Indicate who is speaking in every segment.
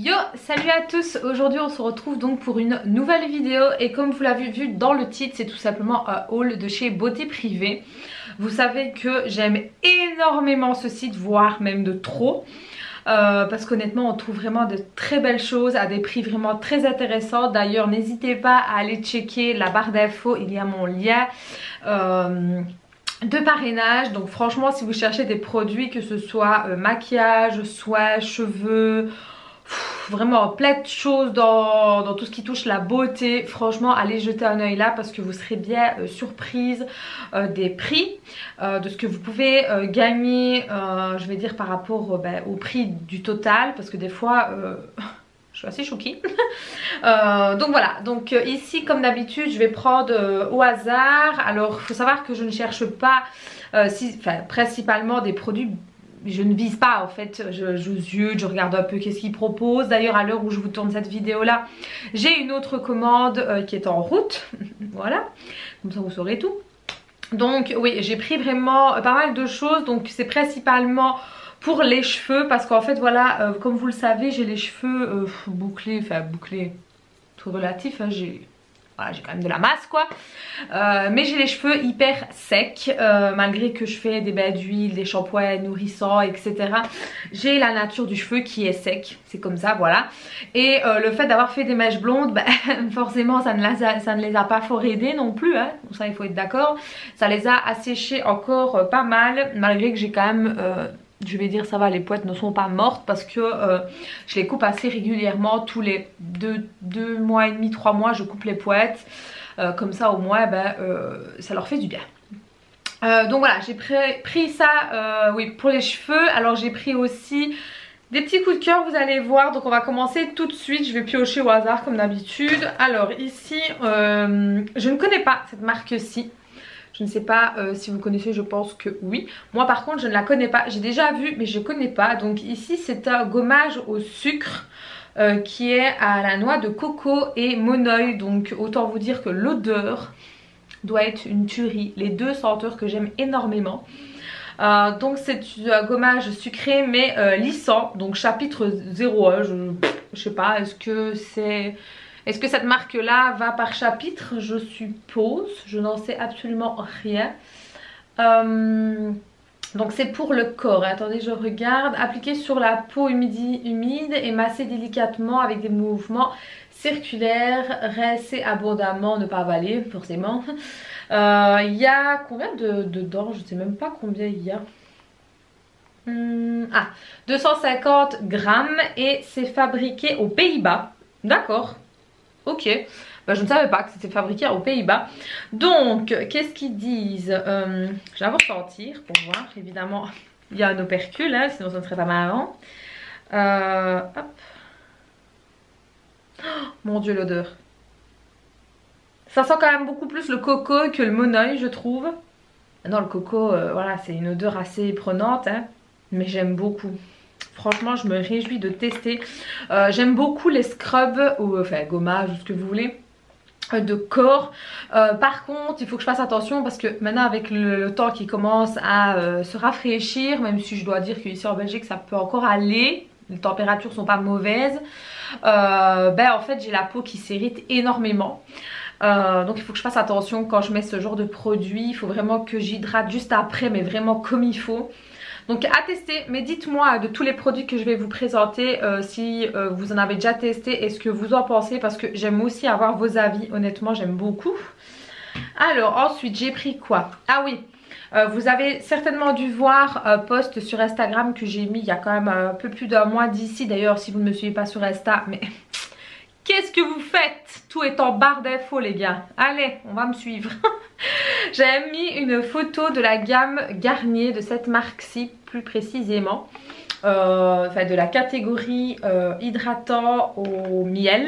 Speaker 1: Yo, salut à tous. Aujourd'hui on se retrouve donc pour une nouvelle vidéo et comme vous l'avez vu dans le titre, c'est tout simplement un haul de chez Beauté Privée. Vous savez que j'aime énormément ce site, voire même de trop. Parce qu'honnêtement on trouve vraiment de très belles choses à des prix vraiment très intéressants. D'ailleurs n'hésitez pas à aller checker la barre d'infos, il y a mon lien de parrainage. Donc franchement si vous cherchez des produits, que ce soit maquillage, soins, cheveux, vraiment plein de choses dans tout ce qui touche la beauté, franchement allez jeter un oeil là parce que vous serez bien surprise des prix, de ce que vous pouvez gagner, je vais dire par rapport au prix du total, parce que des fois je suis assez choquée. Donc voilà, donc ici comme d'habitude je vais prendre au hasard. Alors il faut savoir que je ne cherche pas principalement des produits. Je ne vise pas en fait, je ziote, je regarde un peu qu'est-ce qu'ils proposent. D'ailleurs à l'heure où je vous tourne cette vidéo là, j'ai une autre commande qui est en route. Voilà, comme ça vous saurez tout. Donc oui, j'ai pris vraiment pas mal de choses. Donc c'est principalement pour les cheveux parce qu'en fait voilà, comme vous le savez, j'ai les cheveux bouclés, tout relatif, hein, j'ai quand même de la masse quoi, mais j'ai les cheveux hyper secs, malgré que je fais des bains d'huile, des shampoings nourrissants etc. J'ai la nature du cheveu qui est sec, c'est comme ça voilà. Et le fait d'avoir fait des mèches blondes, forcément ça ne les a pas fort aidées non plus, hein. Ça il faut être d'accord. Ça les a asséchés encore pas mal, malgré que j'ai quand même je vais dire ça va, les poètes ne sont pas mortes parce que je les coupe assez régulièrement. Tous les 2 mois et demi, 3 mois je coupe les poètes, comme ça au moins ça leur fait du bien. Donc voilà, j'ai pris ça oui, pour les cheveux. Alors j'ai pris aussi des petits coups de cœur, vous allez voir. Donc on va commencer tout de suite, je vais piocher au hasard comme d'habitude. Alors ici je ne connais pas cette marque-ci. Je ne sais pas si vous connaissez, je pense que oui. Moi par contre je ne la connais pas, j'ai déjà vu mais je ne connais pas. Donc ici c'est un gommage au sucre qui est à la noix de coco et monoeil. Donc autant vous dire que l'odeur doit être une tuerie. Les deux senteurs que j'aime énormément. Donc c'est un gommage sucré mais lissant. Donc chapitre 01, je sais pas, est-ce que cette marque là va par chapitre? Je suppose, je n'en sais absolument rien. Donc c'est pour le corps, attendez je regarde. Appliquer sur la peau humide et masser délicatement avec des mouvements circulaires. Rincer abondamment, ne pas avaler forcément. Il y a combien dedans? Je ne sais même pas combien il y a. 250 grammes et c'est fabriqué aux Pays-Bas. D'accord. Ok, je ne savais pas que c'était fabriqué aux Pays-Bas. Donc, qu'est-ce qu'ils disent? Je vais ressentir pour voir. Évidemment, il y a un opercule, hein, sinon ça ne serait pas marrant. Hop. Oh, mon Dieu, l'odeur. Ça sent quand même beaucoup plus le coco que le monoeil, je trouve. Non, le coco, voilà, c'est une odeur assez prenante, hein, mais j'aime beaucoup. Franchement je me réjouis de tester. J'aime beaucoup les scrubs ou gommage ou ce que vous voulez de corps. Par contre il faut que je fasse attention parce que maintenant avec le temps qui commence à se rafraîchir, même si je dois dire qu'ici en Belgique ça peut encore aller, les températures sont pas mauvaises, en fait j'ai la peau qui s'irrite énormément. Donc il faut que je fasse attention quand je mets ce genre de produit. Il faut vraiment que j'hydrate juste après, mais vraiment comme il faut. Donc à tester, mais dites-moi de tous les produits que je vais vous présenter si vous en avez déjà testé et ce que vous en pensez, parce que j'aime aussi avoir vos avis, honnêtement j'aime beaucoup. Alors ensuite j'ai pris quoi? Ah oui, vous avez certainement dû voir un post sur Instagram que j'ai mis il y a quand même un peu plus d'un mois d'ici. D'ailleurs si vous ne me suivez pas sur Insta, mais qu'est-ce que vous faites? Tout est en barre d'infos les gars. Allez, on va me suivre. J'ai mis une photo de la gamme Garnier, de cette marque-ci plus précisément. De la catégorie hydratant au miel.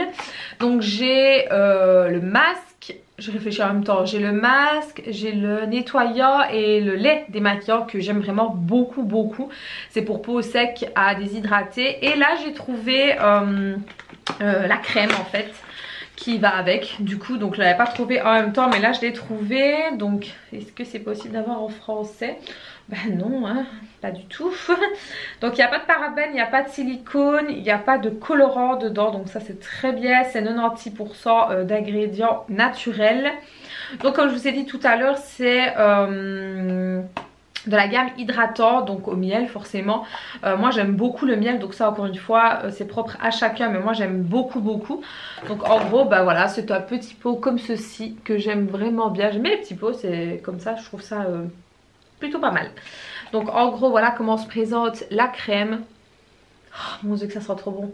Speaker 1: Donc j'ai le masque, je réfléchis en même temps, j'ai le masque, j'ai le nettoyant et le lait démaquillant que j'aime vraiment beaucoup. C'est pour peau sec à déshydrater. Et là j'ai trouvé la crème en fait qui va avec, du coup donc je l'avais pas trouvé en même temps mais là je l'ai trouvé. Donc est-ce que c'est possible d'avoir en français? Ben non, hein, pas du tout. Donc il n'y a pas de parabènes, il n'y a pas de silicone, il n'y a pas de colorant dedans. Donc ça c'est très bien, c'est 96% d'ingrédients naturels. Donc comme je vous ai dit tout à l'heure, c'est de la gamme hydratant, donc au miel forcément. Moi j'aime beaucoup le miel, donc ça encore une fois c'est propre à chacun, mais moi j'aime beaucoup. Donc en gros bah voilà, c'est un petit pot comme ceci que j'aime vraiment bien. J'aime bien les petits pots, c'est comme ça, je trouve ça plutôt pas mal. Donc en gros voilà comment se présente la crème. Oh, mon dieu que ça sent trop bon.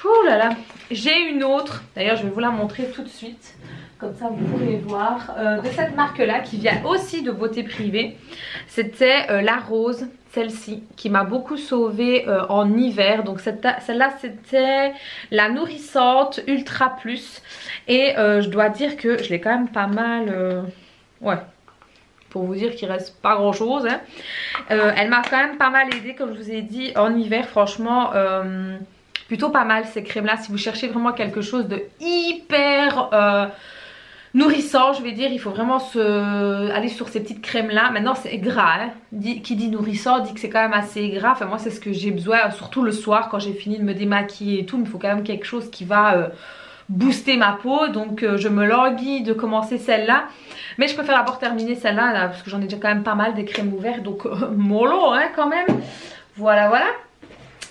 Speaker 1: Ouh là là. J'ai une autre, d'ailleurs je vais vous la montrer tout de suite. Comme ça vous pourrez voir, de cette marque là qui vient aussi de Beauté Privée. C'était la rose, celle-ci, qui m'a beaucoup sauvée en hiver. Donc celle-là c'était la nourrissante Ultra Plus. Et je dois dire que je l'ai quand même pas mal... ouais, pour vous dire qu'il reste pas grand chose hein. Elle m'a quand même pas mal aidée comme je vous ai dit en hiver, franchement plutôt pas mal ces crèmes là. Si vous cherchez vraiment quelque chose de hyper nourrissant, je vais dire, il faut vraiment aller sur ces petites crèmes là. Maintenant c'est gras hein. Qui dit nourrissant dit que c'est quand même assez gras. Enfin moi c'est ce que j'ai besoin, surtout le soir quand j'ai fini de me démaquiller et tout. Il me faut quand même quelque chose qui va booster ma peau. Donc je me languis de commencer celle-là. Mais je préfère d'abord terminer celle-là là, parce que j'en ai déjà quand même pas mal des crèmes ouvertes. Donc mollo hein quand même. Voilà voilà.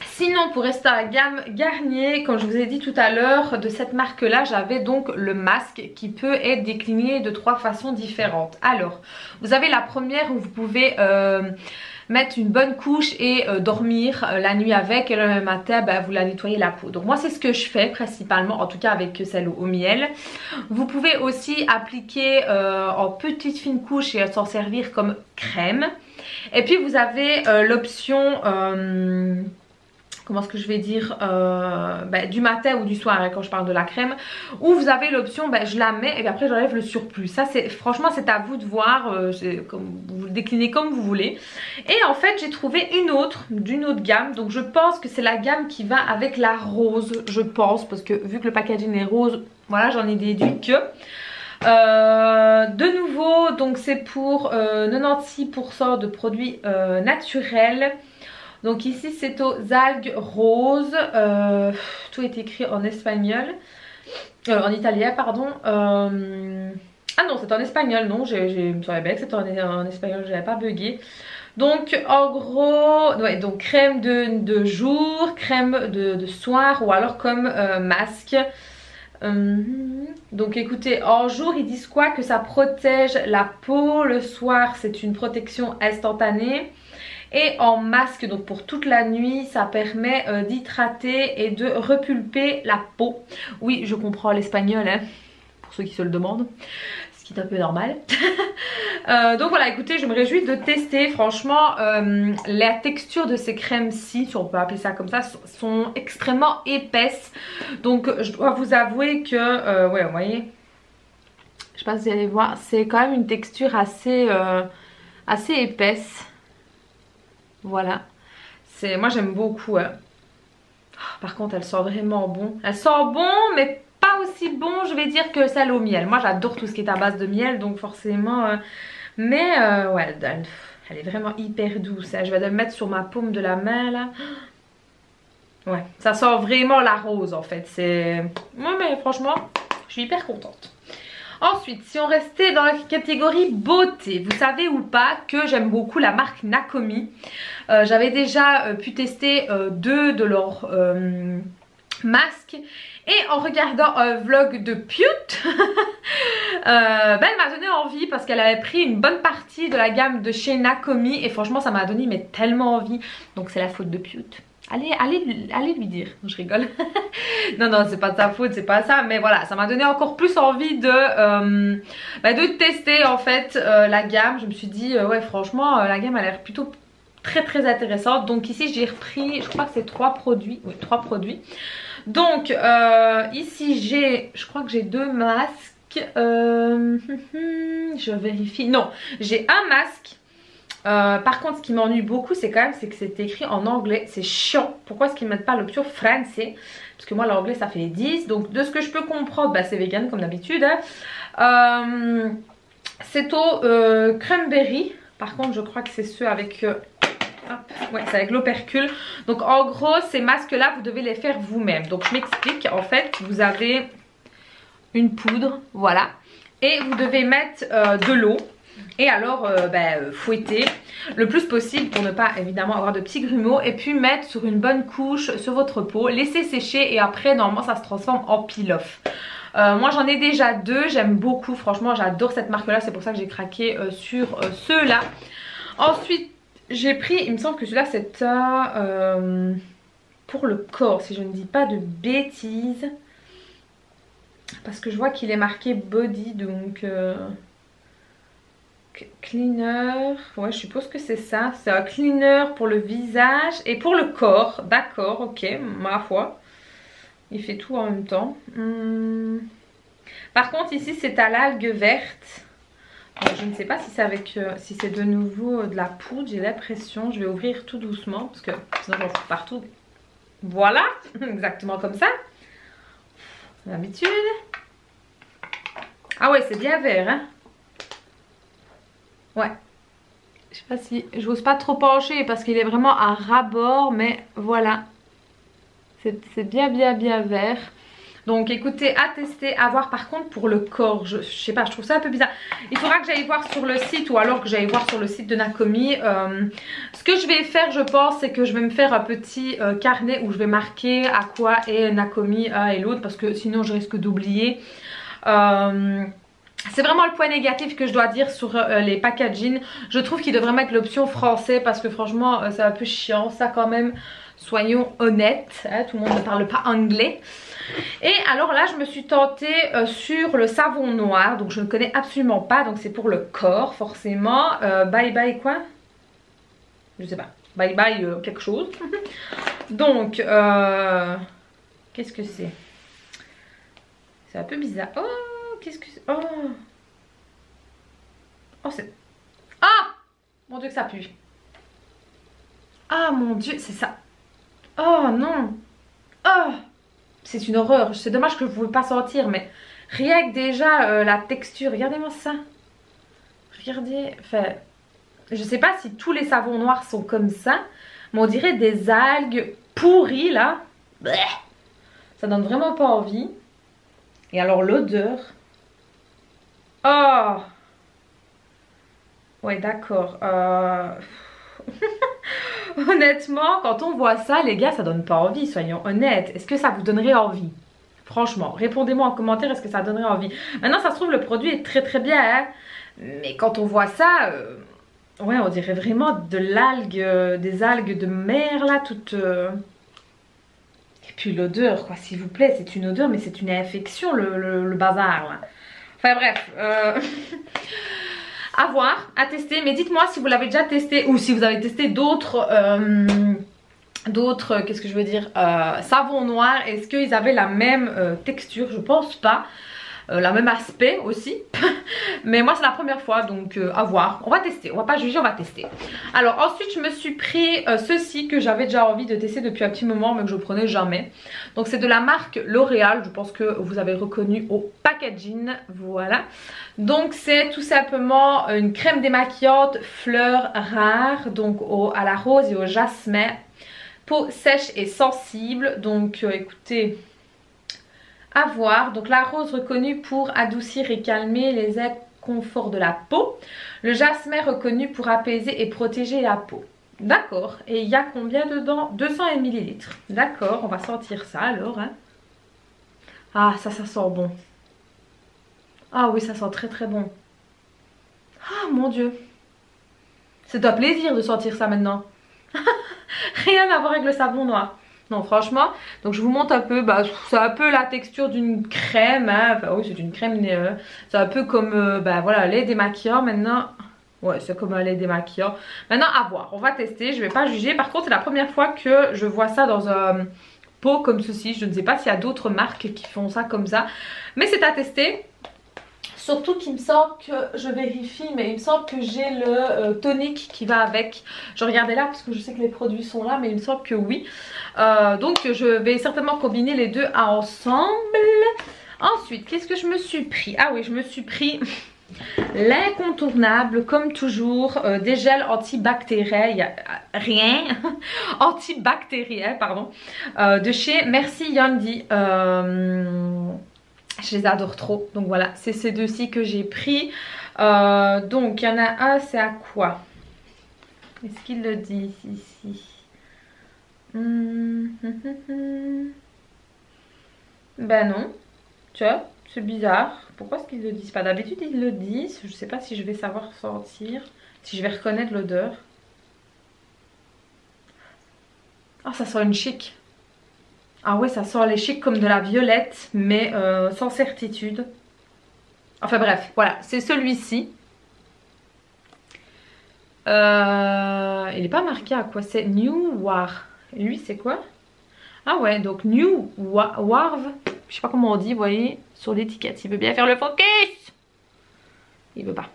Speaker 1: Sinon pour rester à la gamme Garnier, comme je vous ai dit tout à l'heure, de cette marque là j'avais donc le masque qui peut être décliné de 3 façons différentes. Alors vous avez la première où vous pouvez mettre une bonne couche et dormir la nuit avec, et le matin bah, vous la nettoyez la peau. Donc moi c'est ce que je fais principalement, en tout cas avec celle au miel. Vous pouvez aussi appliquer en petite fine couche et s'en servir comme crème. Et puis vous avez l'option... comment est-ce que je vais dire, du matin ou du soir hein, quand je parle de la crème, où vous avez l'option je la mets et puis après j'enlève le surplus. Ça c'est franchement c'est à vous de voir, vous le déclinez comme vous voulez. Et en fait j'ai trouvé une autre d'une autre gamme, donc je pense que c'est la gamme qui va avec la rose, je pense, parce que vu que le packaging est rose, voilà j'en ai déduit que... de nouveau donc c'est pour 96% de produits naturels. Donc ici c'est aux algues roses, tout est écrit en espagnol, en italien pardon. Ah non c'est en espagnol, non, je me souviens bien que c'était en espagnol, j'avais pas bugué. Donc en gros, ouais, donc crème de jour, crème de soir ou alors comme masque. Donc écoutez, en jour ils disent quoi? Que ça protège la peau, le soir c'est une protection instantanée. Et en masque, donc pour toute la nuit, ça permet d'hydrater et de repulper la peau. Oui, je comprends l'espagnol, hein, pour ceux qui se le demandent, ce qui est un peu normal. Donc voilà, écoutez, je me réjouis de tester. Franchement, la texture de ces crèmes-ci, si on peut appeler ça comme ça, sont extrêmement épaisses. Donc je dois vous avouer que, ouais, vous voyez, je sais pas si vous allez voir, c'est quand même une texture assez épaisse. Voilà, moi j'aime beaucoup hein. Par contre elle sent vraiment bon. Elle sent bon mais pas aussi bon je vais dire que celle au miel. Moi j'adore tout ce qui est à base de miel, donc forcément ouais elle est vraiment hyper douce hein. Je vais le mettre sur ma paume de la main là. Ouais, ça sent vraiment la rose en fait. Ouais mais franchement je suis hyper contente. Ensuite, si on restait dans la catégorie beauté, vous savez ou pas que j'aime beaucoup la marque Nakomi. J'avais déjà pu tester 2 de leurs masques. Et en regardant un vlog de Pute, elle m'a donné envie parce qu'elle avait pris une bonne partie de la gamme de chez Nakomi. Et franchement, ça m'a donné mais tellement envie. Donc c'est la faute de Pute. Allez lui dire, je rigole. non c'est pas de sa faute, c'est pas ça, mais voilà, ça m'a donné encore plus envie de tester en fait la gamme. Je me suis dit ouais franchement la gamme a l'air plutôt très intéressante. Donc ici j'ai repris, je crois que c'est 3 produits, oui 3 produits. Donc ici je crois que j'ai 2 masques, je vérifie, non j'ai un masque. Par contre ce qui m'ennuie beaucoup c'est que c'est écrit en anglais, c'est chiant. Pourquoi est-ce qu'ils ne mettent pas l'option français? Parce que moi l'anglais ça fait 10. Donc de ce que je peux comprendre c'est vegan comme d'habitude hein. C'est au cranberry Par contre je crois que c'est ceux avec... hop, ouais, c'est avec l'opercule. Donc en gros ces masques là vous devez les faire vous-même. Donc je m'explique, en fait vous avez une poudre, voilà. Et vous devez mettre de l'eau. Et alors fouetter le plus possible pour ne pas évidemment avoir de petits grumeaux. Et puis mettre sur une bonne couche sur votre peau. Laisser sécher et après normalement ça se transforme en peel-off. Moi j'en ai déjà deux, j'aime beaucoup, franchement j'adore cette marque là. C'est pour ça que j'ai craqué sur ceux-là. Ensuite j'ai pris, il me semble que celui-là c'est pour le corps si je ne dis pas de bêtises. Parce que je vois qu'il est marqué body, donc cleaner, ouais je suppose que c'est ça. C'est un cleaner pour le visage et pour le corps, d'accord, ok, ma foi. Il fait tout en même temps. Par contre ici c'est à l'algue verte. Alors, je ne sais pas si c'est avec, si c'est de nouveau de la poudre, j'ai l'impression. Je vais ouvrir tout doucement parce que sinon j'en fous partout. Voilà, exactement comme ça. D'habitude. Ah ouais c'est bien vert hein. Ouais. Je sais pas si... J'ose pas trop pencher parce qu'il est vraiment à ras-bord. Mais voilà. C'est bien vert. Donc écoutez, à tester, à voir. Par contre pour le corps, je sais pas, je trouve ça un peu bizarre. Il faudra que j'aille voir sur le site ou alors que j'aille voir sur le site de Nakomi. Ce que je vais faire je pense c'est que je vais me faire un petit carnet où je vais marquer à quoi est Nakomi et l'autre. Parce que sinon je risque d'oublier. C'est vraiment le point négatif que je dois dire sur les packaging. Je trouve qu'il devrait mettre l'option français parce que franchement c'est un peu chiant ça quand même. Soyons honnêtes, hein, tout le monde ne parle pas anglais. Et alors là je me suis tentée sur le savon noir. Donc je ne connais absolument pas. Donc c'est pour le corps forcément. Bye bye quoi? Je sais pas. Bye bye quelque chose. Donc qu'est-ce que c'est? C'est un peu bizarre. Oh qu'est-ce que c'est? Oh, oh c'est... Ah mon dieu que ça pue. Ah mon dieu c'est ça. Oh non. Oh c'est une horreur. C'est dommage que vous ne pouvez pas sentir. Mais rien que déjà la texture. Regardez-moi ça. Regardez. Enfin, je sais pas si tous les savons noirs sont comme ça. Mais on dirait des algues pourries là. Blech. Ça donne vraiment pas envie. Et alors l'odeur. Oh. Ouais d'accord. Honnêtement, quand on voit ça, les gars, ça donne pas envie, soyons honnêtes. Est-ce que ça vous donnerait envie? Franchement, répondez-moi en commentaire, est-ce que ça donnerait envie? Maintenant, ça se trouve, le produit est très bien, hein. Mais quand on voit ça, ouais, on dirait vraiment de l'algue, des algues de mer, là, toutes... Et puis l'odeur, quoi, s'il vous plaît, c'est une odeur, mais c'est une infection, le bazar, là. Enfin bref, à voir, à tester. Mais dites-moi si vous l'avez déjà testé ou si vous avez testé d'autres qu'est-ce que je veux dire, savons noirs. Est-ce qu'ils avaient la même texture? Je pense pas. La même aspect aussi. Mais moi c'est la première fois, donc à voir. On va tester, on va pas juger, on va tester. Alors ensuite je me suis pris ceci que j'avais déjà envie de tester depuis un petit moment mais que je prenais jamais. Donc c'est de la marque L'Oréal. Je pense que vous avez reconnu au packaging. Voilà. Donc c'est tout simplement une crème démaquillante fleurs rares. Donc à la rose et au jasmin. Peau sèche et sensible. Donc écoutez... à voir. Donc la rose reconnue pour adoucir et calmer les inconforts de la peau. Le jasmin reconnu pour apaiser et protéger la peau. D'accord. Et il y a combien dedans? 200 ml. D'accord, on va sentir ça alors. Hein. Ah ça sent bon. Ah oui, ça sent très bon. Ah mon dieu. C'est un plaisir de sentir ça maintenant. Rien à voir avec le savon noir. Non franchement, donc je vous montre un peu, bah, c'est un peu la texture d'une crème, hein. Enfin oui c'est une crème, c'est un peu comme, bah voilà, lait démaquillant maintenant. Ouais c'est comme un lait démaquillant. Maintenant à voir, on va tester, je vais pas juger. Par contre c'est la première fois que je vois ça dans un pot comme ceci. Je ne sais pas s'il y a d'autres marques qui font ça comme ça. Mais c'est à tester. Surtout qu'il me semble que, je vérifie, mais il me semble que j'ai le tonique qui va avec. Je regardais là parce que je sais que les produits sont là, mais il me semble que oui. Donc je vais certainement combiner les deux ensemble. Ensuite, qu'est-ce que je me suis pris? Ah oui, je me suis pris L'incontournable, comme toujours, des gels antibactériens, antibactériens, pardon, de chez Merci Yandy. Je les adore trop. Donc voilà, c'est ces deux-ci que j'ai pris. Donc il y en a un, c'est à quoi? Est-ce qu'ils le disent ici? Ben non, tu vois, c'est bizarre. Pourquoi est-ce qu'ils le disent pas? D'habitude ils le disent. Je sais pas si je vais savoir sentir, si je vais reconnaître l'odeur. Ah, ça sent une chic. Ah ouais, ça sent les chics comme de la violette, mais sans certitude. Enfin bref, voilà, c'est celui-ci. Il n'est pas marqué à quoi c'est. New War. Et lui, c'est quoi? Ah ouais, donc New Warv. Je sais pas comment on dit, vous voyez, sur l'étiquette. Il veut bien faire le focus. Il veut pas.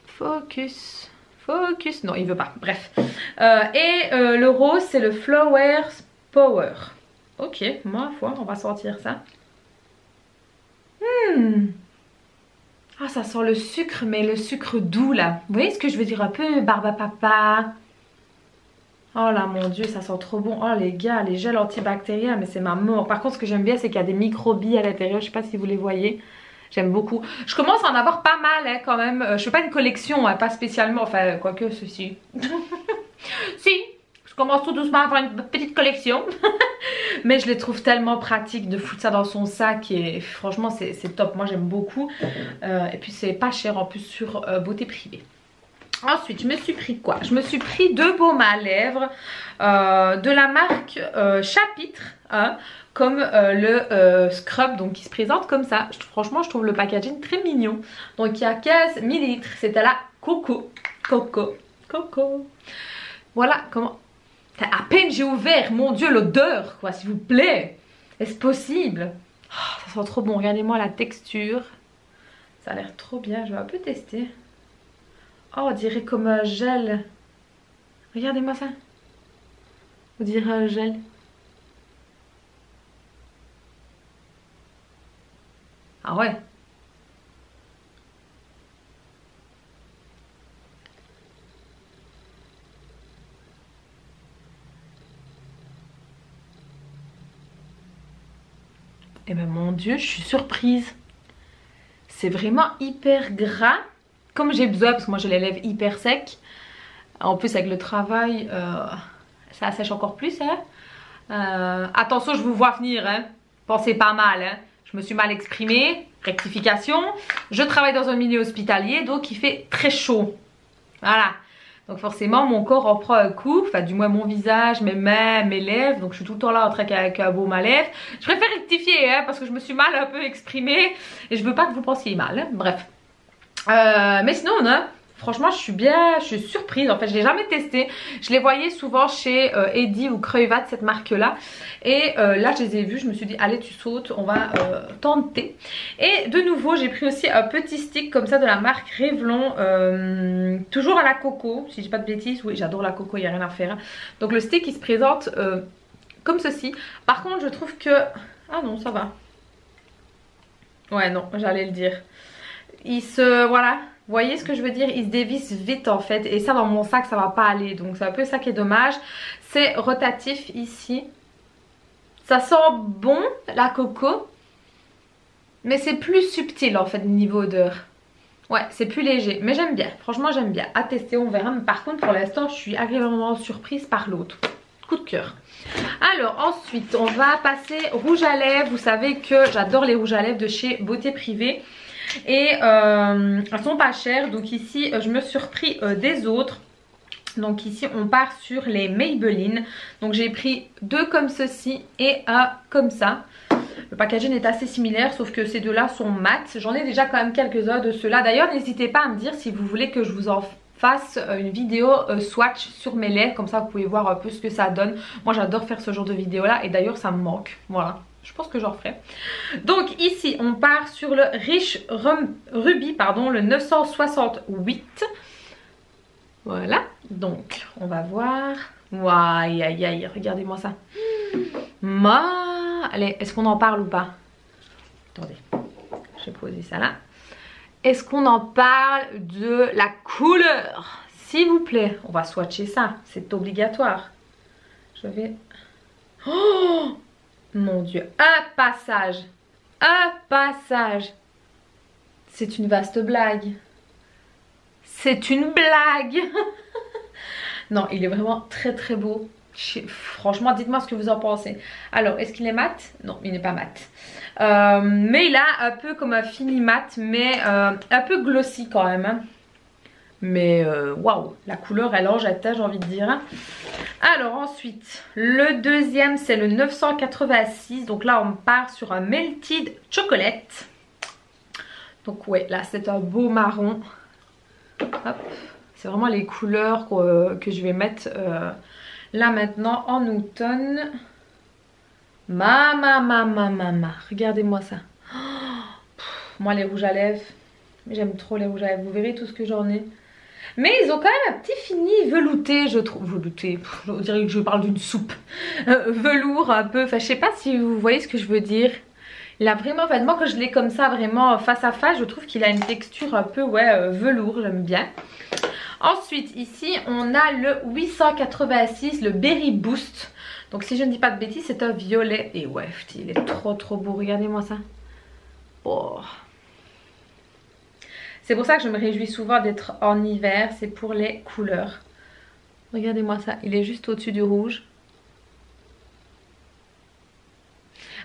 Speaker 1: Focus. Focus. Non, il veut pas. Bref. Le rose, c'est le Flowers Power. Ok, ma foi, on va sortir ça. Ah, ça sent le sucre, mais le sucre doux là. Vous voyez ce que je veux dire? Un peu barbe à papa. Oh là, mon dieu, ça sent trop bon. Oh les gars, les gels antibactériens, mais c'est ma mort. Par contre, ce que j'aime bien, c'est qu'il y a des microbilles à l'intérieur. Je sais pas si vous les voyez. J'aime beaucoup. Je commence à en avoir pas mal hein, quand même. Je fais pas une collection, hein, pas spécialement. Enfin, quoique ceci. Si, je commence tout doucement à avoir une petite collection. Mais je les trouve tellement pratiques de foutre ça dans son sac. Et franchement, c'est top. Moi, j'aime beaucoup. Et puis, c'est pas cher en plus sur Beauté Privée. Ensuite, je me suis pris quoi? Je me suis pris deux baumes à lèvres de la marque Chapitre, hein, comme le scrub donc, qui se présente comme ça. Franchement, je trouve le packaging très mignon. Donc, il y a 15 ml. C'est à la Coco. Coco. Coco. Voilà comment... À peine j'ai ouvert, mon dieu, l'odeur, quoi, s'il vous plaît. Est-ce possible? Oh, ça sent trop bon. Regardez-moi la texture. Ça a l'air trop bien. Je vais un peu tester. Oh, on dirait comme un gel. Regardez-moi ça. On dirait un gel. Ah ouais. Eh ben mon dieu, je suis surprise. C'est vraiment hyper gras. Comme j'ai besoin, parce que moi j'ai les lèvres hyper secs. En plus avec le travail, ça assèche encore plus. Hein. Attention, je vous vois venir. Hein. Pensez pas mal. Hein. Je me suis mal exprimée. Rectification. Je travaille dans un milieu hospitalier, donc il fait très chaud. Voilà. Donc forcément mon corps en prend un coup, enfin du moins mon visage, mes mains, mes lèvres, donc je suis tout le temps là en train avec un baume à lèvres. Je préfère rectifier hein, parce que je me suis mal un peu exprimée et je veux pas que vous pensiez mal, hein. Bref. Mais sinon hein, franchement je suis surprise, en fait je l'ai jamais testé. Je les voyais souvent chez Eddy ou Creuvat, cette marque là. Et là je les ai vus, je me suis dit allez tu sautes, on va tenter. Et de nouveau j'ai pris aussi un petit stick comme ça de la marque Revlon, toujours à la coco, si j'ai pas de bêtises. Oui j'adore la coco, il n'y a rien à faire. Donc le stick il se présente comme ceci. Par contre je trouve que... Ah non ça va. Ouais non j'allais le dire. Il se... Voilà. Vous voyez ce que je veux dire? Il se dévisse vite en fait. Et ça dans mon sac ça va pas aller. Donc c'est un peu ça qui est dommage. C'est rotatif ici. Ça sent bon la coco. Mais c'est plus subtil en fait niveau odeur. Ouais c'est plus léger. Mais j'aime bien. Franchement j'aime bien. À tester on verra. Mais par contre pour l'instant je suis agréablement surprise par l'autre. Coup de cœur. Alors ensuite on va passer rouge à lèvres. Vous savez que j'adore les rouges à lèvres de chez Beauté Privée. Et elles sont pas chères. Donc ici je me suis repris des autres. Donc ici on part sur les Maybelline. Donc j'ai pris deux comme ceci et un comme ça. Le packaging est assez similaire sauf que ces deux là sont mat. J'en ai déjà quand même quelques-uns de ceux-là. D'ailleurs n'hésitez pas à me dire si vous voulez que je vous en fasse une vidéo swatch sur mes lèvres. Comme ça vous pouvez voir un peu ce que ça donne. Moi j'adore faire ce genre de vidéo là et d'ailleurs ça me manque. Voilà. Je pense que j'en ferai. Donc ici on part sur le Rich Ruby, pardon, le 968. Voilà. Donc on va voir. Waouh, aïe aïe aïe, regardez-moi ça. Allez, est-ce qu'on en parle ou pas? Attendez. je vais poser ça là. Est-ce qu'on en parle de la couleur? S'il vous plaît, on va swatcher ça, c'est obligatoire. Je vais... Oh mon Dieu, un passage. Un passage. C'est une vaste blague. C'est une blague. Non, il est vraiment très très beau. Franchement, dites-moi ce que vous en pensez. Alors, est-ce qu'il est mat? Non, il n'est pas mat. Mais il a un peu comme un fini mat, mais un peu glossy quand même. Hein. Mais waouh, la couleur elle en jette, j'ai envie de dire. Alors ensuite, le deuxième c'est le 986. Donc là on part sur un Melted Chocolate. Donc ouais, là c'est un beau marron. C'est vraiment les couleurs que je vais mettre là maintenant en automne. Regardez-moi ça. Moi les rouges à lèvres, j'aime trop les rouges à lèvres. Vous verrez tout ce que j'en ai. Mais ils ont quand même un petit fini velouté, je trouve. Velouté, on dirait que je parle d'une soupe. Velours un peu, enfin je sais pas si vous voyez ce que je veux dire. Il a vraiment, enfin moi quand je l'ai comme ça vraiment face à face, je trouve qu'il a une texture un peu, ouais, velours, j'aime bien. Ensuite ici on a le 886, le Berry Boost. Donc si je ne dis pas de bêtises c'est un violet. Et ouais, il est trop trop beau, regardez-moi ça. Oh. C'est pour ça que je me réjouis souvent d'être en hiver, c'est pour les couleurs. Regardez-moi ça, il est juste au-dessus du rouge.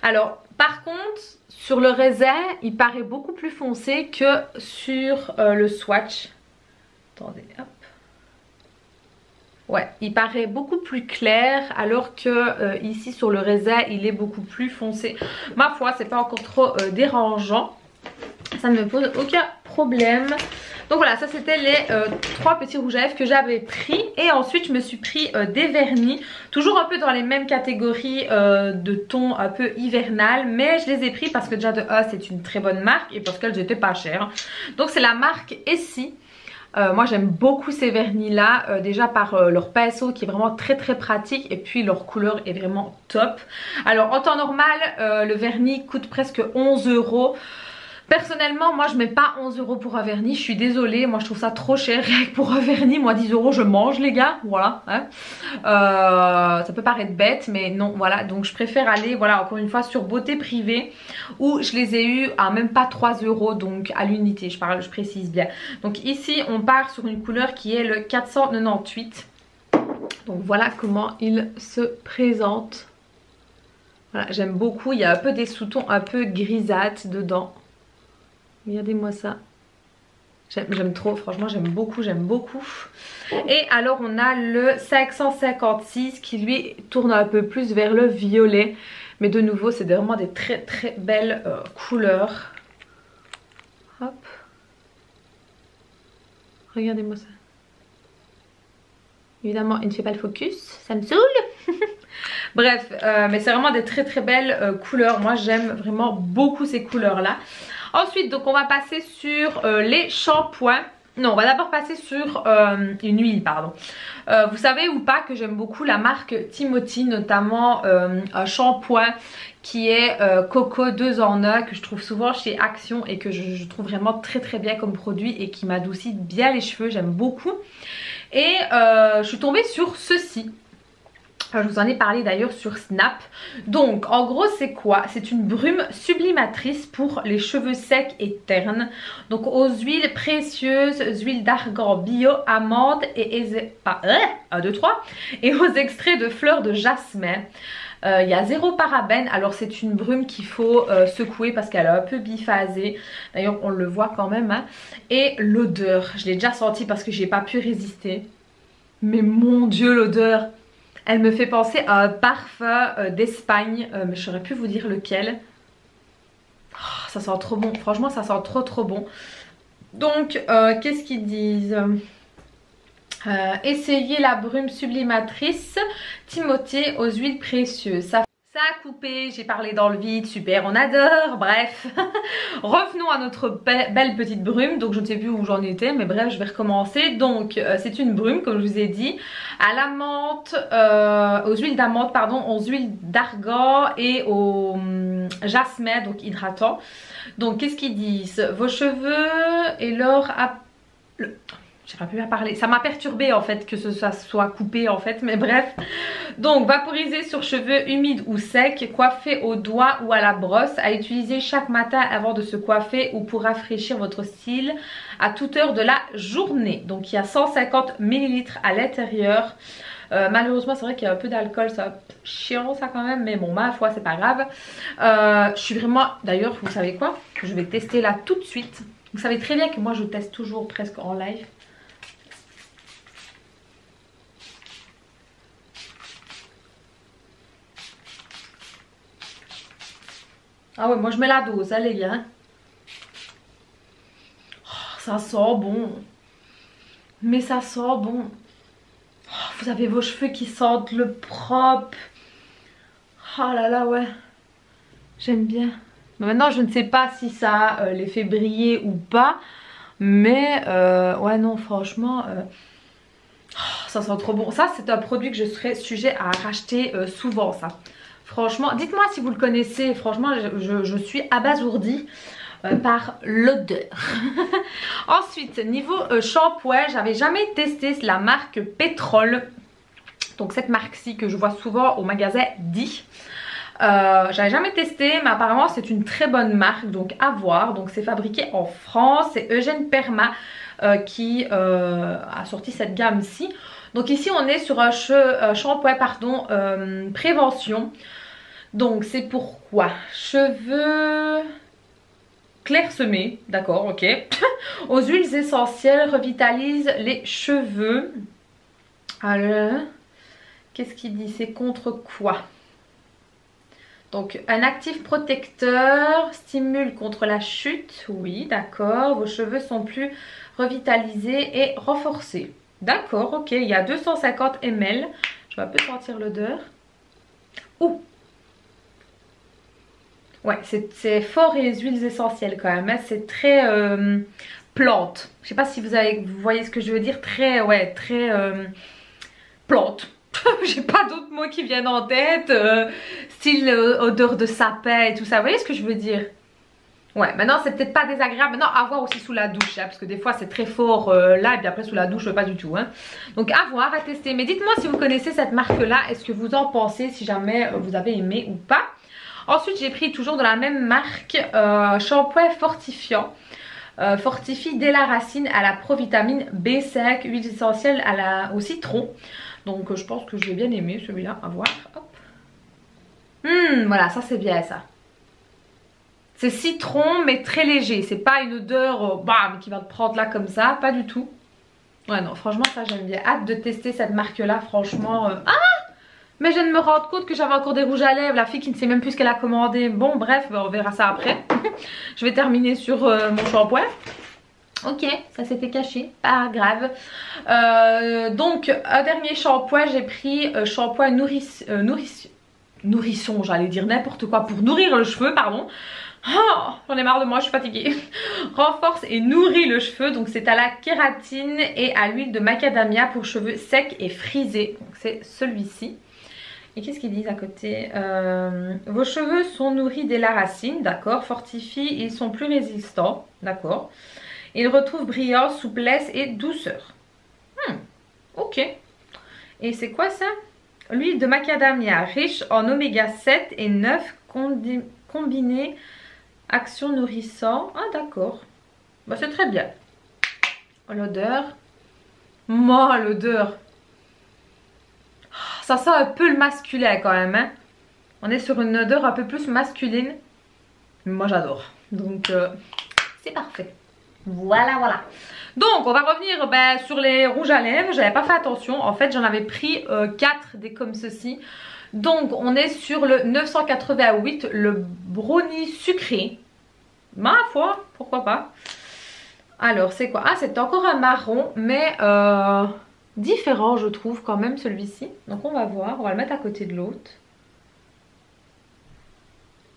Speaker 1: Alors, par contre, sur le raisin, il paraît beaucoup plus foncé que sur le swatch. Attendez, hop. Ouais, il paraît beaucoup plus clair alors que ici sur le raisin, il est beaucoup plus foncé. Ma foi, c'est pas encore trop dérangeant. Ça ne me pose aucun problème. Donc voilà, ça c'était les 3 petits rouges à lèvres que j'avais pris. Et ensuite je me suis pris des vernis. Toujours un peu dans les mêmes catégories de tons un peu hivernal. Mais je les ai pris parce que déjà de c'est une très bonne marque. Et parce qu'elles étaient pas chères. Donc c'est la marque Essie. Moi j'aime beaucoup ces vernis là, déjà par leur pinceau qui est vraiment très très pratique et puis leur couleur est vraiment top. Alors en temps normal le vernis coûte presque 11 €. Personnellement moi je mets pas 11 € pour un vernis, je suis désolée, moi je trouve ça trop cher pour un vernis. Moi 10 € je mange les gars, voilà hein. Ça peut paraître bête mais non voilà, donc je préfère aller voilà encore une fois sur Beauté Privée où je les ai eu à même pas 3 € donc à l'unité, je précise bien. Donc ici on part sur une couleur qui est le 498. Donc voilà comment il se présente. Voilà, j'aime beaucoup, il y a un peu des sous-tons un peu grisâtres dedans. Regardez-moi ça. J'aime trop, franchement j'aime beaucoup, j'aime beaucoup. Et alors on a le 556 qui lui tourne un peu plus vers le violet. Mais de nouveau c'est vraiment des très très belles couleurs. Hop. Regardez-moi ça. Évidemment il ne fait pas le focus, ça me saoule. Bref, mais c'est vraiment des très très belles couleurs. Moi j'aime vraiment beaucoup ces couleurs là. Ensuite donc on va passer sur les shampoings. Non, on va d'abord passer sur une huile, pardon. Vous savez ou pas que j'aime beaucoup la marque Timothy, notamment un shampoing qui est Coco 2 en 1 que je trouve souvent chez Action et que je trouve vraiment très très bien comme produit et qui m'adoucit bien les cheveux, j'aime beaucoup. Et je suis tombée sur ceci. Je vous en ai parlé d'ailleurs sur Snap. Donc en gros c'est quoi? C'est une brume sublimatrice pour les cheveux secs et ternes. Donc aux huiles précieuses, huiles d'argan bio, amandes et et aux extraits de fleurs de jasmin. Il y a 0 parabène. Alors c'est une brume qu'il faut secouer parce qu'elle est un peu biphasée. D'ailleurs on le voit quand même hein. Et l'odeur, je l'ai déjà sentie parce que j'ai pas pu résister. Mais mon dieu l'odeur! Elle me fait penser à un parfum d'Espagne, mais je saurais plus vous dire lequel. Oh, ça sent trop bon, franchement ça sent trop bon. Donc qu'est-ce qu'ils disent? Essayez la brume sublimatrice Timothée aux huiles précieuses. Ça a coupé, j'ai parlé dans le vide, super, on adore, bref. Revenons à notre belle petite brume, donc je ne sais plus où j'en étais, mais bref, je vais recommencer. Donc c'est une brume, comme je vous ai dit, à la menthe, aux huiles d'amande, pardon, aux huiles d'argan et au jasmin, donc hydratant. Donc qu'est-ce qu'ils disent? Vos cheveux et leur... J'ai pas pu parler, ça m'a perturbé en fait que ça soit coupé en fait, mais bref. Donc vaporiser sur cheveux humides ou secs, coiffer au doigt ou à la brosse, à utiliser chaque matin avant de se coiffer ou pour rafraîchir votre style à toute heure de la journée. Donc il y a 150 ml à l'intérieur. Malheureusement c'est vrai qu'il y a un peu d'alcool, ça chiant ça quand même, mais bon ma foi c'est pas grave. Je suis vraiment, d'ailleurs vous savez quoi, je vais tester là tout de suite. Vous savez très bien que moi je teste toujours presque en live. Ah ouais, moi je mets la dose, hein, les gars. Oh, ça sent bon. Mais ça sent bon. Oh, vous avez vos cheveux qui sentent le propre. Oh là là, ouais. J'aime bien. Mais maintenant, je ne sais pas si ça les fait briller ou pas. Mais ouais, non, franchement... oh, ça sent trop bon. Ça, c'est un produit que je serais sujet à racheter souvent, ça. Franchement, dites-moi si vous le connaissez. Franchement, je suis abasourdie par l'odeur. Ensuite, niveau shampoing, j'avais jamais testé la marque Pétrole. Donc cette marque-ci que je vois souvent au magasin Di. J'avais jamais testé, mais apparemment c'est une très bonne marque, donc à voir. Donc c'est fabriqué en France. C'est Eugène Perma qui a sorti cette gamme-ci. Donc ici on est sur un shampoing pardon, prévention. Donc c'est pourquoi cheveux clairsemés, d'accord, ok. Aux huiles essentielles, revitalise les cheveux. Alors, qu'est-ce qu'il dit? C'est contre quoi? Donc un actif protecteur, stimule contre la chute, oui d'accord. Vos cheveux sont plus revitalisés et renforcés. D'accord, ok, il y a 250 ml. Je vais un peu sentir l'odeur. Ouh! Ouais, c'est fort et les huiles essentielles quand même. Hein. C'est très plante. Je sais pas si vous voyez ce que je veux dire. Très, ouais, très plante. J'ai pas d'autres mots qui viennent en tête. Style odeur de sapin et tout ça. Vous voyez ce que je veux dire? Ouais, maintenant c'est peut-être pas désagréable. Maintenant à voir aussi sous la douche, hein, parce que des fois c'est très fort là et puis après sous la douche pas du tout. Hein. Donc à voir, à tester. Mais dites-moi si vous connaissez cette marque là, est-ce que vous en pensez, si jamais vous avez aimé ou pas. Ensuite j'ai pris toujours de la même marque shampoing fortifiant. Fortifie dès la racine à la provitamine B5, huile essentielle au citron. Donc je pense que je vais bien aimer celui-là, à voir. Hop. Voilà, ça c'est bien ça. C'est citron mais très léger, c'est pas une odeur bam qui va te prendre là comme ça, pas du tout. Ouais non, franchement ça j'aime bien. Hâte de tester cette marque là, franchement. Ah! Mais je viens de me rendre compte que j'avais encore des rouges à lèvres, la fille qui ne sait même plus ce qu'elle a commandé. Bon bref, on verra ça après. Je vais terminer sur mon shampoing. Ok, ça s'était caché, pas grave. Donc un dernier shampoing, j'ai pris shampoing nourrisson, j'allais dire n'importe quoi, pour nourrir le cheveu, pardon. Oh, j'en ai marre de moi, je suis fatiguée. Renforce et nourrit le cheveu, donc c'est à la kératine et à l'huile de macadamia pour cheveux secs et frisés. Donc c'est celui-ci. Et qu'est-ce qu'ils disent à côté? Vos cheveux sont nourris dès la racine, d'accord. Fortifient, ils sont plus résistants, d'accord. Ils retrouvent brillance, souplesse et douceur. Ok. Et c'est quoi ça? L'huile de macadamia, riche en oméga 7 et 9, combinée action nourrissant. Ah d'accord. Bah, c'est très bien. L'odeur. Moi, l'odeur. Ça sent un peu le masculin quand même. Hein. On est sur une odeur un peu plus masculine. Moi j'adore. Donc c'est parfait. Voilà, voilà. Donc on va revenir sur les rouges à lèvres. J'avais pas fait attention. En fait j'en avais pris 4 des comme ceci. Donc on est sur le 988, le brownie sucré. Ma foi, pourquoi pas. Alors c'est quoi? Ah, c'est encore un marron, mais différent je trouve quand même celui-ci. Donc on va voir, on va le mettre à côté de l'autre.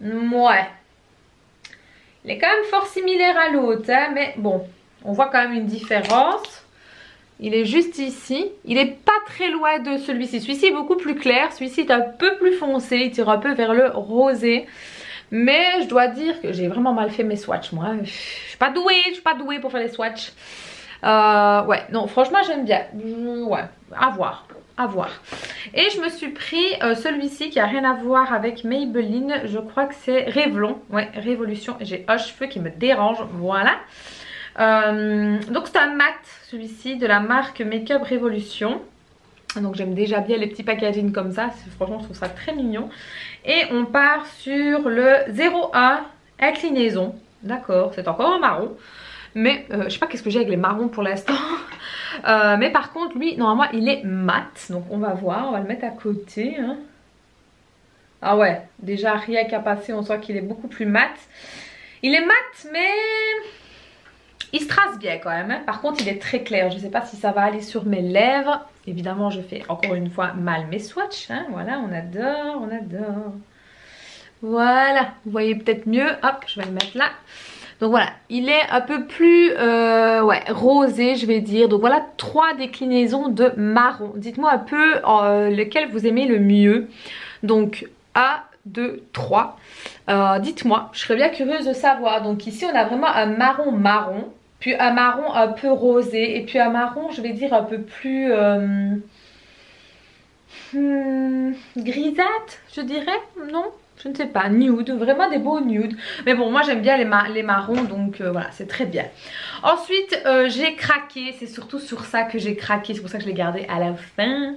Speaker 1: Ouais. Il est quand même fort similaire à l'autre, hein, mais bon, on voit quand même une différence. Il est juste ici. Il n'est pas très loin de celui-ci. Celui-ci est beaucoup plus clair. Celui-ci est un peu plus foncé. Il tire un peu vers le rosé. Mais je dois dire que j'ai vraiment mal fait mes swatchs, moi. Je suis pas douée pour faire les swatchs. Ouais, non, franchement, j'aime bien. Ouais, à voir. À voir. Et je me suis pris celui-ci qui a rien à voir avec Maybelline. Je crois que c'est Revlon. Ouais, Révolution. J'ai un cheveu qui me dérange. Voilà. Donc c'est un mat, celui-ci, de la marque Makeup Revolution. Donc j'aime déjà bien les petits packaging comme ça. Franchement, je trouve ça très mignon. Et on part sur le 01 inclinaison. D'accord, c'est encore un marron. Mais je sais pas qu'est-ce que j'ai avec les marrons pour l'instant. Mais par contre, lui, normalement, il est mat. Donc on va voir, on va le mettre à côté. Hein. Ah ouais, déjà rien qu'à passer, on sent qu'il est beaucoup plus mat. Il est mat, mais il se trace bien quand même. Hein. Par contre, il est très clair. Je ne sais pas si ça va aller sur mes lèvres. Évidemment, je fais encore une fois mal mes swatchs. Hein. Voilà, on adore, on adore. Voilà, vous voyez peut-être mieux. Hop, je vais le mettre là. Donc voilà, il est un peu plus ouais, rosé, je vais dire. Donc voilà, 3 déclinaisons de marron. Dites-moi un peu lequel vous aimez le mieux. Donc 1, 2, 3. Dites-moi, je serais bien curieuse de savoir. Donc ici, on a vraiment un marron marron. Puis un marron un peu rosé. Et puis un marron, je vais dire un peu plus grisâtre, je dirais. Non? Je ne sais pas, nude, vraiment des beaux nudes. Mais bon, moi j'aime bien les marrons, donc voilà, c'est très bien. Ensuite, j'ai craqué, c'est surtout sur ça que j'ai craqué, c'est pour ça que je l'ai gardé à la fin.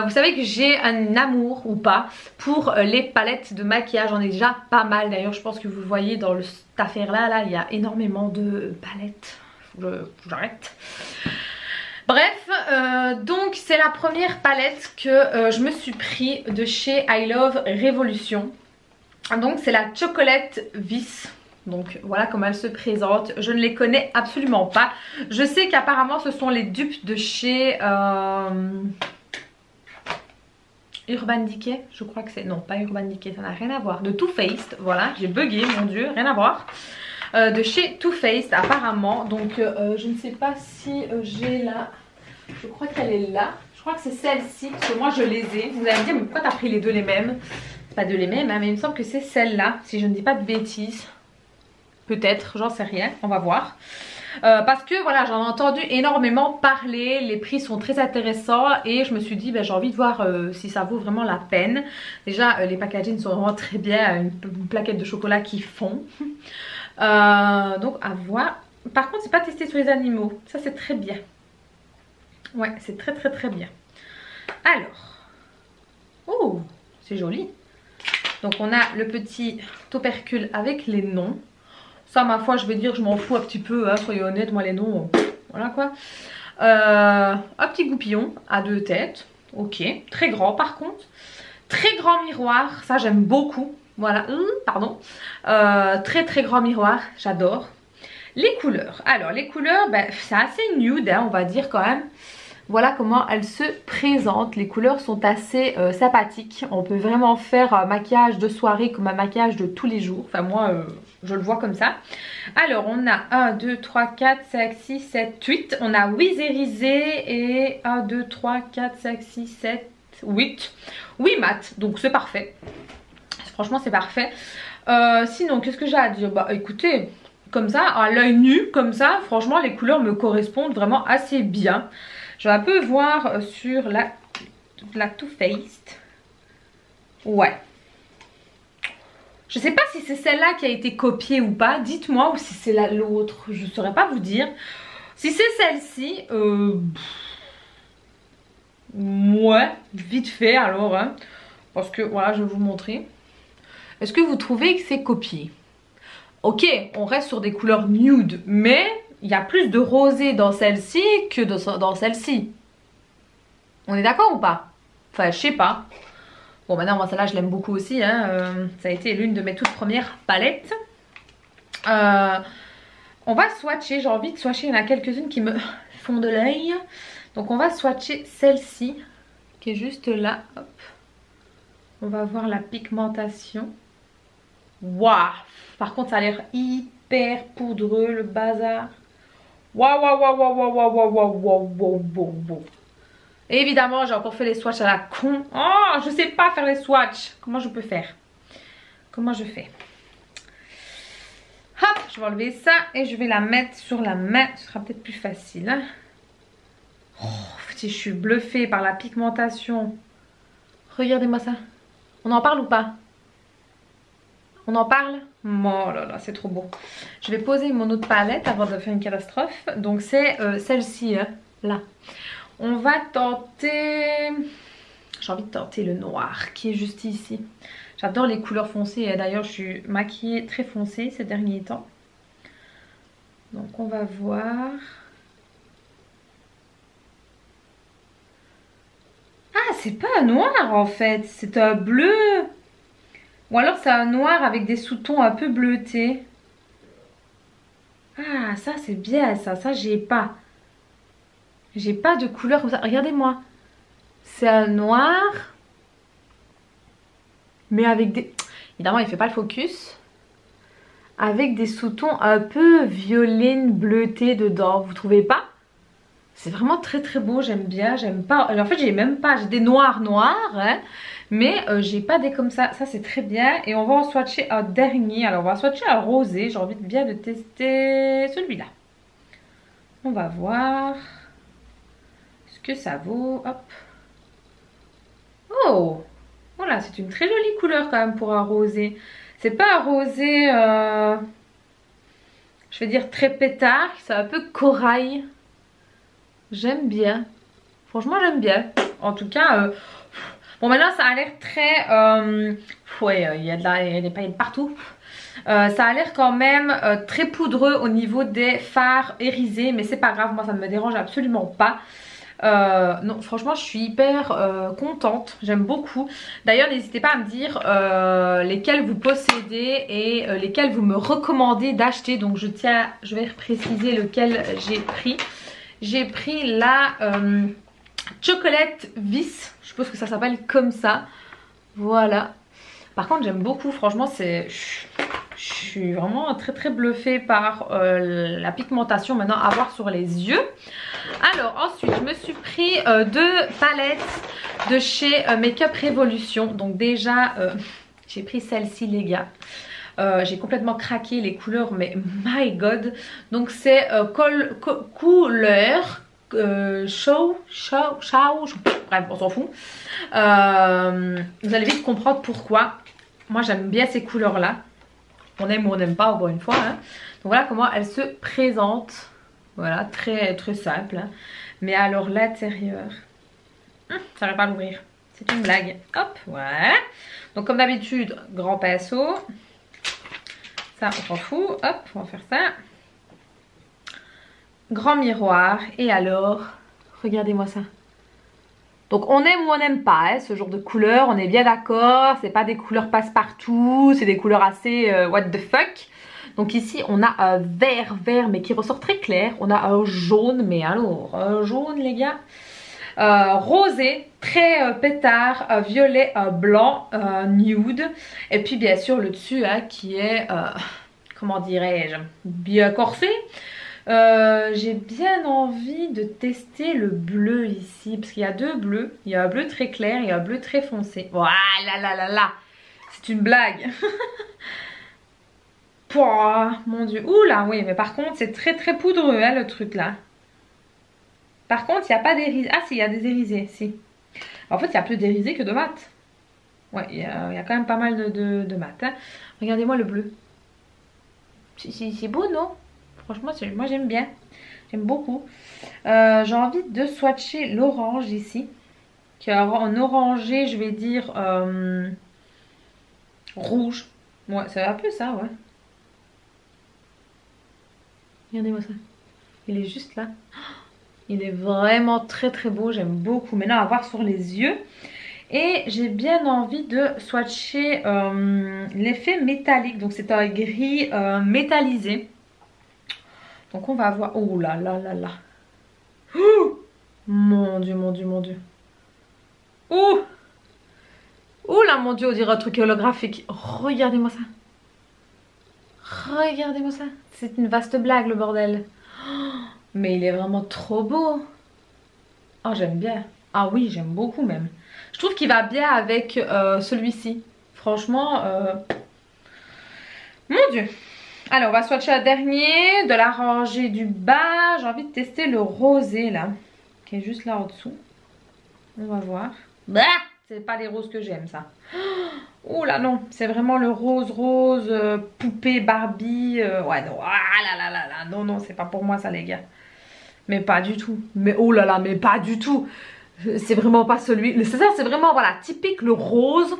Speaker 1: Vous savez que j'ai un amour, ou pas, pour les palettes de maquillage. J'en ai déjà pas mal, d'ailleurs je pense que vous voyez dans cette affaire-là, là, il y a énormément de palettes. Faut que j'arrête. Bref, donc c'est la première palette que je me suis pris de chez I Love Revolution. Donc c'est la Chocolate Vis. Donc voilà comment elle se présente. Je ne les connais absolument pas. Je sais qu'apparemment ce sont les dupes de chez Urban Decay. Je crois que c'est... Non, pas Urban Decay, ça n'a rien à voir. De Too Faced, voilà, j'ai bugué, mon dieu, rien à voir. De chez Too Faced apparemment. Donc je ne sais pas si j'ai la... Je crois qu'elle est là. Je crois que c'est celle-ci parce que moi je les ai. Vous allez me dire mais pourquoi t'as pris les deux les mêmes? C'est pas deux les mêmes hein, mais il me semble que c'est celle-là. Si je ne dis pas de bêtises. Peut-être, j'en sais rien. On va voir. Parce que voilà, j'en ai entendu énormément parler. Les prix sont très intéressants. Et je me suis dit ben, j'ai envie de voir si ça vaut vraiment la peine. Déjà les packaging sont vraiment très bien. Une plaquette de chocolat qui fond. Donc à voir. Par contre c'est pas testé sur les animaux. Ça c'est très bien. Ouais c'est très très très bien. Alors. Oh c'est joli. Donc on a le petit tubercule avec les noms. Ça ma foi je vais dire je m'en fous un petit peu. Hein, soyez honnête moi les noms. Voilà quoi. Un petit goupillon à 2 têtes. Ok. Très grand par contre. Très grand miroir. Ça j'aime beaucoup. Voilà, pardon. Très très grand miroir, j'adore. Les couleurs. Alors les couleurs, ben, c'est assez nude, hein, on va dire quand même. Voilà comment elles se présentent. Les couleurs sont assez sympathiques. On peut vraiment faire un maquillage de soirée comme un maquillage de tous les jours. Enfin moi, je le vois comme ça. Alors on a 1, 2, 3, 4, 5, 6, 7, 8. On a 8 irisés et 1, 2, 3, 4, 5, 6, 7, 8. 8 mat, donc c'est parfait. Franchement c'est parfait. Sinon qu'est-ce que j'ai à dire? Bah écoutez, comme ça, à l'œil nu, comme ça, franchement les couleurs me correspondent vraiment assez bien. Je vais un peu voir sur la Too Faced. Ouais. Je sais pas si c'est celle-là qui a été copiée ou pas. Dites-moi, ou si c'est l'autre. Je ne saurais pas vous dire. Si c'est celle-ci, ouais, vite fait alors. Hein, parce que voilà, je vais vous montrer. Est-ce que vous trouvez que c'est copié? Ok, on reste sur des couleurs nude, mais il y a plus de rosé dans celle-ci que dans celle-ci. On est d'accord ou pas? Enfin, je sais pas. Bon, maintenant, moi, celle-là, je l'aime beaucoup aussi. Hein. Ça a été l'une de mes toutes premières palettes. On va swatcher. J'ai envie de swatcher. Il y en a quelques-unes qui me font de l'œil. Donc, on va swatcher celle-ci, qui est juste là. Hop. On va voir la pigmentation. Waouh. Par contre, ça a l'air hyper poudreux, le bazar. Waouh, waouh, waouh, waouh, waouh, waouh, waouh, waouh, waouh, waouh, waouh, waouh. Et évidemment, j'ai encore fait les swatchs à la con. Oh, je sais pas faire les swatchs. Comment je peux faire? Comment je fais? Hop, je vais enlever ça et je vais la mettre sur la main. Ce sera peut-être plus facile. Hein. Oh, je suis bluffée par la pigmentation. Regardez-moi ça. On en parle ou pas? On en parle? Oh là là, c'est trop beau. Je vais poser mon autre palette avant de faire une catastrophe. Donc c'est celle-ci, hein, là. On va tenter... J'ai envie de tenter le noir qui est juste ici. J'adore les couleurs foncées. D'ailleurs, je suis maquillée très foncée ces derniers temps. Donc on va voir... Ah, c'est pas un noir en fait. C'est un bleu. Ou alors c'est un noir avec des sous-tons un peu bleutés. Ah, ça c'est bien ça. Ça j'ai pas. J'ai pas de couleur comme ça. Regardez-moi. C'est un noir. Mais avec des... Évidemment, il fait pas le focus. Avec des sous-tons un peu violets, bleutés dedans. Vous trouvez pas? C'est vraiment très très beau. J'aime bien. J'aime pas... En fait, j'ai même pas... J'ai des noirs noirs. Hein, mais j'ai pas des comme ça. Ça, c'est très bien. Et on va en swatcher un dernier. Alors, on va swatcher un rosé. J'ai envie de bien de tester celui-là. On va voir ce que ça vaut. Hop. Oh, voilà, c'est une très jolie couleur quand même pour un rosé. C'est pas un rosé, je vais dire très pétard. C'est un peu corail. J'aime bien. Franchement, j'aime bien. En tout cas, bon maintenant ça a l'air très... ouais, il y a des paillettes partout. Ça a l'air quand même très poudreux au niveau des fards irisés. Mais c'est pas grave, moi ça ne me dérange absolument pas. Non, franchement je suis hyper contente, j'aime beaucoup. D'ailleurs n'hésitez pas à me dire lesquels vous possédez et lesquels vous me recommandez d'acheter. Donc je vais préciser lequel j'ai pris. J'ai pris la Chocolate Vis, je suppose que ça s'appelle comme ça. Voilà. Par contre j'aime beaucoup, franchement c'est... Je suis vraiment très très bluffée par la pigmentation maintenant à voir sur les yeux. Alors ensuite je me suis pris deux palettes de chez Makeup Revolution. Donc déjà j'ai pris celle-ci les gars. J'ai complètement craqué les couleurs mais my god. Donc c'est couleur bref on s'en fout. Vous allez vite comprendre pourquoi. Moi j'aime bien ces couleurs là. On aime ou on n'aime pas encore une fois. Hein. Donc voilà comment elle se présente. Voilà, très très simple. Hein. Mais alors l'intérieur, ça n'arrive pas à l'ouvrir. C'est une blague. Hop, voilà. Donc comme d'habitude, grand pinceau. Ça, on s'en fout. Hop, on va faire ça. Grand miroir. Et alors, regardez-moi ça. Donc on aime ou on n'aime pas hein, ce genre de couleurs, on est bien d'accord, c'est pas des couleurs passe-partout, c'est des couleurs assez what the fuck. Donc ici on a un vert mais qui ressort très clair, on a un jaune, mais alors un jaune les gars, rosé, très pétard, violet, blanc, nude, et puis bien sûr le dessus hein, qui est, comment dirais-je, bien corsé. J'ai bien envie de tester le bleu ici parce qu'il y a deux bleus, il y a un bleu très clair et un bleu très foncé. Voilà là, c'est une blague. Pouah, mon dieu, oula oui mais par contre c'est très très poudreux hein, le truc là. Par contre il n'y a pas d'irisé, ah si il y a des irisés, si. En fait il y a plus d'irisés que de mat. Ouais il y a quand même pas mal de mat hein. Regardez-moi le bleu. C'est beau non? Franchement, moi j'aime bien. J'aime beaucoup. J'ai envie de swatcher l'orange ici. Qui est en orangé, je vais dire rouge. Ouais, c'est un peu ça, ouais. Regardez-moi ça. Il est juste là. Il est vraiment très très beau. J'aime beaucoup. Maintenant, à voir sur les yeux. Et j'ai bien envie de swatcher l'effet métallique. Donc c'est un gris métallisé. Donc on va voir. Oh là là là là. Oh mon dieu, mon dieu, mon dieu. Oh. Oh là mon dieu, on dirait un truc holographique. Regardez-moi ça. Regardez-moi ça. C'est une vaste blague le bordel. Oh, mais il est vraiment trop beau. Oh j'aime bien. Ah oui j'aime beaucoup même. Je trouve qu'il va bien avec celui-ci. Franchement, mon dieu. Alors on va swatcher un dernier de la rangée du bas. J'ai envie de tester le rosé là, qui est juste là en dessous. On va voir. Bah, c'est pas les roses que j'aime ça. Oh là non, c'est vraiment le rose poupée Barbie. Ouais non, ah là là là là, non non, c'est pas pour moi ça les gars. Mais pas du tout. Mais oh là là, mais pas du tout. C'est vraiment pas celui. C'est ça, c'est vraiment voilà typique le rose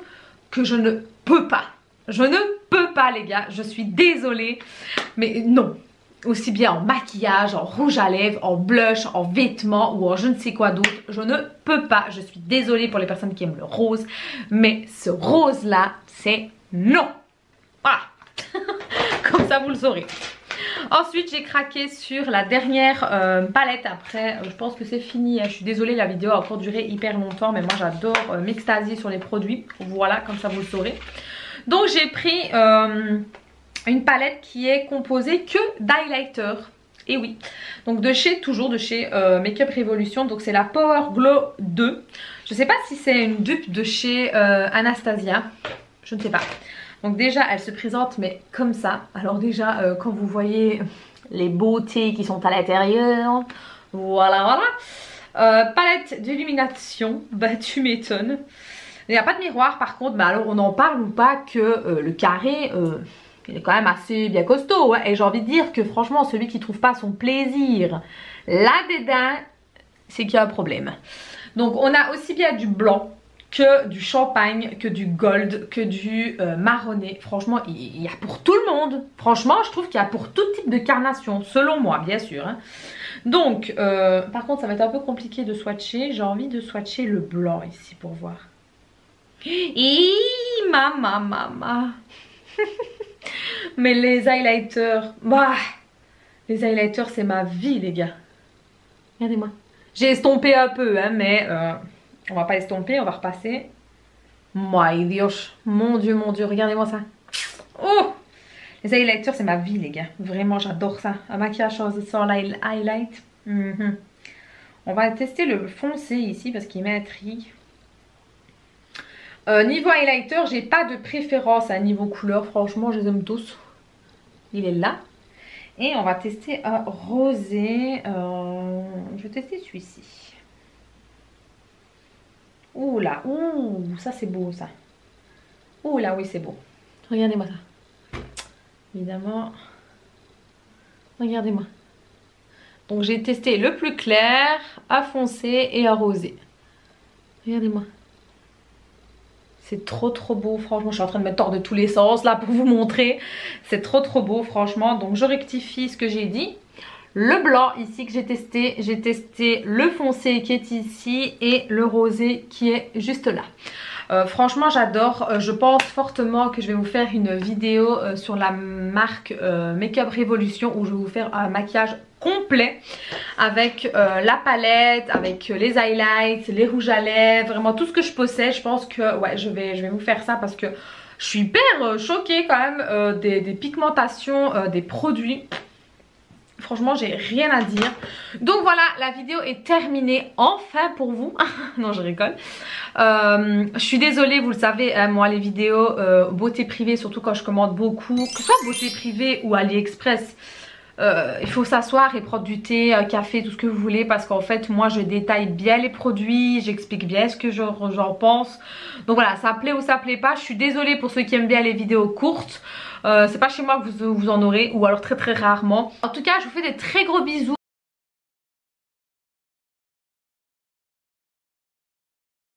Speaker 1: que je ne peux pas. Je ne peux pas les gars, je suis désolée. Mais non. Aussi bien en maquillage, en rouge à lèvres, en blush, en vêtements ou en je ne sais quoi d'autre. Je ne peux pas. Je suis désolée pour les personnes qui aiment le rose. Mais ce rose là, c'est non. Voilà. Comme ça vous le saurez. Ensuite j'ai craqué sur la dernière palette. Après je pense que c'est fini. Je suis désolée, la vidéo a encore duré hyper longtemps. Mais moi j'adore m'extasier sur les produits. Voilà, comme ça vous le saurez. Donc j'ai pris une palette qui est composée que d'highlighter. Et oui, donc toujours de chez Makeup Revolution. Donc c'est la Power Glow 2. Je ne sais pas si c'est une dupe de chez Anastasia. Je ne sais pas. Donc déjà elle se présente mais comme ça. Alors déjà quand vous voyez les beautés qui sont à l'intérieur. Voilà voilà. Palette d'illumination. Bah tu m'étonnes. Il n'y a pas de miroir par contre. Mais alors on en parle ou pas que le carré... il est quand même assez bien costaud hein. Et j'ai envie de dire que franchement celui qui trouve pas son plaisir là-dedans, c'est qu'il y a un problème. Donc on a aussi bien du blanc que du champagne, que du gold, que du marronné. Franchement il y a pour tout le monde. Franchement je trouve qu'il y a pour tout type de carnation, selon moi bien sûr hein. Donc par contre ça va être un peu compliqué de swatcher. J'ai envie de swatcher le blanc ici pour voir. Et mama. Mais les highlighters, bah, les highlighters c'est ma vie les gars. Regardez-moi. J'ai estompé un peu hein, mais on va pas estomper, on va repasser. My Dios, mon dieu, regardez-moi ça. Oh, les highlighters c'est ma vie les gars. Vraiment j'adore ça. Un maquillage sans highlight. On va tester le foncé ici parce qu'il m'intrigue. Niveau highlighter, j'ai pas de préférence à niveau couleur, franchement je les aime tous. Il est là. Et on va tester un rosé. Je vais tester celui-ci. Ouh là, ouh, ça c'est beau ça. Ouh là, oui c'est beau. Regardez-moi ça. Évidemment. Regardez-moi. Donc j'ai testé le plus clair, un foncé et un rosé. Regardez-moi. C'est trop beau, franchement, je suis en train de mettre tort de tous les sens là pour vous montrer. C'est trop beau, franchement. Donc je rectifie ce que j'ai dit. Le blanc ici que j'ai testé le foncé qui est ici et le rosé qui est juste là. Franchement j'adore, je pense fortement que je vais vous faire une vidéo sur la marque Makeup Revolution où je vais vous faire un maquillage complet avec la palette, avec les highlights, les rouges à lèvres, vraiment tout ce que je possède. Je pense que ouais je vais vous faire ça parce que je suis hyper choquée quand même des pigmentations des produits. Franchement j'ai rien à dire. Donc voilà, la vidéo est terminée enfin pour vous. Non je rigole. Je suis désolée, vous le savez hein, moi les vidéos beauté privée, surtout quand je commande beaucoup, que ce soit beauté privée ou AliExpress, il faut s'asseoir et prendre du thé, un café, tout ce que vous voulez, parce qu'en fait moi je détaille bien les produits, j'explique bien ce que j'en pense. Donc voilà, ça plaît ou ça plaît pas. Je suis désolée pour ceux qui aiment bien les vidéos courtes. C'est pas chez moi que vous en aurez, ou alors très rarement. En tout cas je vous fais des très gros bisous.